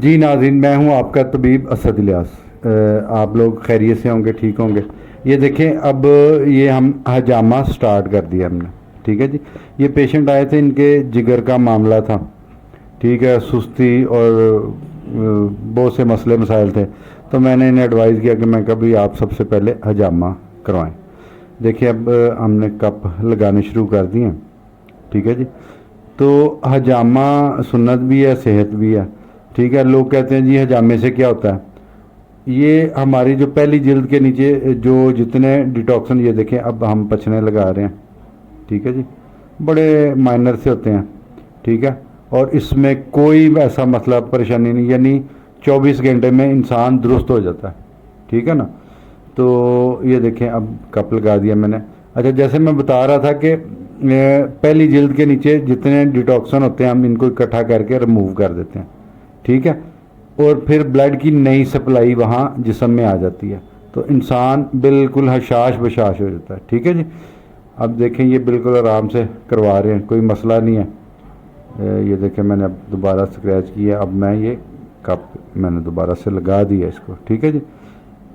جی ناظرین، میں ہوں آپ کا طبیب اسد الیاس۔ آپ لوگ خیریت سے ہوں گے، ٹھیک ہوں گے۔ یہ دیکھیں، اب یہ ہم حجامہ سٹارٹ کر دیا ہم نے، ٹھیک ہے جی۔ یہ پیشنٹ آئے تھے، ان کے جگر کا معاملہ تھا، ٹھیک ہے، سستی اور بہت سے مسئلے مسائل تھے، تو میں نے انہیں ایڈوائز کیا کہ میں کبھی آپ سب سے پہلے حجامہ کروائیں۔ دیکھیں اب ہم نے کپ لگانے شروع کر دیے ہیں، ٹھیک ہے جی۔ تو حجامہ سنت بھی ہے، صحت بھی ہے، ٹھیک ہے۔ لوگ کہتے ہیں جی حجامے سے کیا ہوتا ہے؟ یہ ہماری جو پہلی جلد کے نیچے جو جتنے ڈیٹاکسن، یہ دیکھیں اب ہم پچھنے لگا رہے ہیں، ٹھیک ہے جی، بڑے مائنر سے ہوتے ہیں، ٹھیک ہے، اور اس میں کوئی ایسا مسئلہ پریشانی نہیں، یعنی 24 گھنٹے میں انسان درست ہو جاتا ہے، ٹھیک ہے نا۔ تو یہ دیکھیں اب کپ لگا دیا میں نے۔ اچھا، جیسے میں بتا رہا تھا کہ پہلی جلد کے نیچے جتنے ڈیٹاکسن ہوتے ہیں ہم ان کو اکٹھا کر کے ریموو کر دیتے ہیں، ٹھیک ہے، اور پھر بلڈ کی نئی سپلائی وہاں جسم میں آ جاتی ہے، تو انسان بالکل حشاش بشاش ہو جاتا ہے، ٹھیک ہے جی۔ اب دیکھیں یہ بالکل آرام سے کروا رہے ہیں، کوئی مسئلہ نہیں ہے۔ یہ دیکھیں میں نے اب دوبارہ سکریچ کیا، اب میں یہ کپ میں نے دوبارہ سے لگا دیا اس کو، ٹھیک ہے جی۔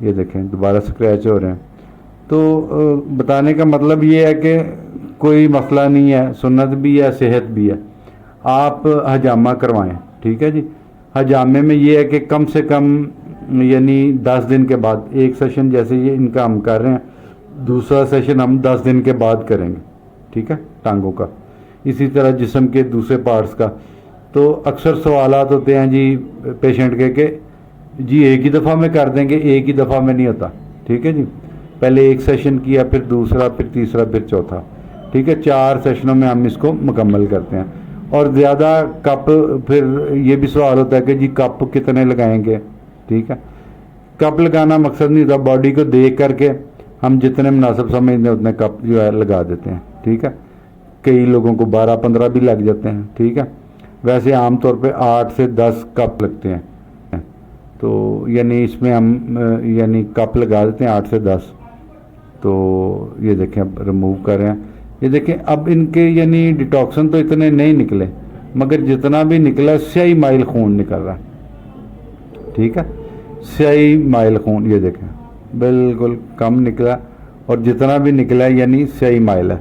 یہ دیکھیں دوبارہ سکریچ ہو رہے ہیں۔ تو بتانے کا مطلب یہ ہے کہ کوئی مسئلہ نہیں ہے، سنت بھی ہے، صحت بھی ہے، آپ حجامہ کروائیں، ٹھیک ہے جی۔ حجامے میں یہ ہے کہ کم سے کم یعنی 10 دن کے بعد ایک سیشن، جیسے یہ ان کا ہم کر رہے ہیں، دوسرا سیشن ہم 10 دن کے بعد کریں گے، ٹھیک ہے، ٹانگوں کا، اسی طرح جسم کے دوسرے پارٹس کا۔ تو اکثر سوالات ہوتے ہیں جی پیشنٹ کے کہ جی ایک ہی دفعہ میں کر دیں گے، ایک ہی دفعہ میں نہیں ہوتا، ٹھیک ہے جی۔ پہلے ایک سیشن کیا، پھر دوسرا، پھر تیسرا، پھر چوتھا، ٹھیک ہے، 4 سیشنوں میں ہم اس کو مکمل کرتے ہیں۔ اور زیادہ کپ، پھر یہ بھی سوال ہوتا ہے کہ جی کپ کتنے لگائیں گے، ٹھیک ہے۔ کپ لگانا مقصد نہیں ہوتا، باڈی کو دیکھ کر کے ہم جتنے مناسب سمجھتے ہیں اتنے کپ جو ہے لگا دیتے ہیں، ٹھیک ہے۔ کئی لوگوں کو 12-15 بھی لگ جاتے ہیں، ٹھیک ہے۔ ویسے عام طور پہ 8 سے 10 کپ لگتے ہیں، تو یعنی اس میں ہم یعنی کپ لگا دیتے ہیں 8 سے 10۔ تو یہ دیکھیں اب ریموو کر رہے ہیں۔ یہ دیکھیں اب ان کے یعنی ڈیٹاکسن تو اتنے نہیں نکلے، مگر جتنا بھی نکلا سیاہی مائل خون نکل رہا ہے، ٹھیک ہے، سیاہی مائل خون، یہ دیکھیں بالکل کم نکلا، اور جتنا بھی نکلا ہے یعنی سیاہی مائل ہے،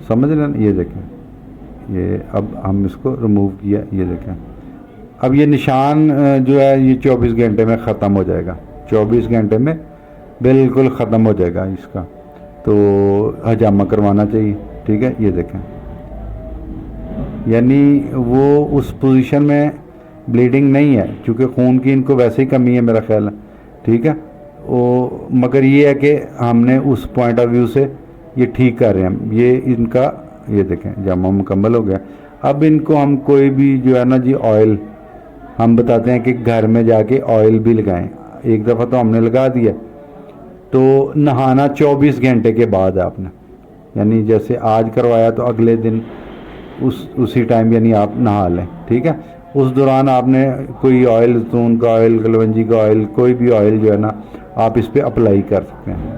سمجھ رہے ہیں۔ یہ دیکھیں، یہ اب ہم اس کو ریموو کیا، یہ دیکھیں اب یہ نشان جو ہے یہ 24 گھنٹے میں ختم ہو جائے گا، 24 گھنٹے میں بالکل ختم ہو جائے گا اس کا۔ تو حجامہ کروانا چاہیے، ٹھیک ہے۔ یہ دیکھیں یعنی وہ اس پوزیشن میں بلیڈنگ نہیں ہے، چونکہ خون کی ان کو ویسے ہی کمی ہے میرا خیال ہے، ٹھیک ہے۔ مگر یہ ہے کہ ہم نے اس پوائنٹ آف ویو سے یہ ٹھیک کر رہے ہیں ہم، یہ ان کا، یہ دیکھیں حجامہ مکمل ہو گیا۔ اب ان کو ہم کوئی بھی جو ہے نا جی آئل، ہم بتاتے ہیں کہ گھر میں جا کے آئل بھی لگائیں۔ ایک دفعہ تو ہم نے لگا دیا، تو نہانا 24 گھنٹے کے بعد ہے آپ نے، یعنی جیسے آج کروایا تو اگلے دن اسی ٹائم یعنی آپ نہا لیں، ٹھیک ہے۔ اس دوران آپ نے کوئی آئل، زیتون کا آئل، کلونجی کا آئل، کوئی بھی آئل جو ہے نا آپ اس پہ اپلائی کر سکتے ہیں۔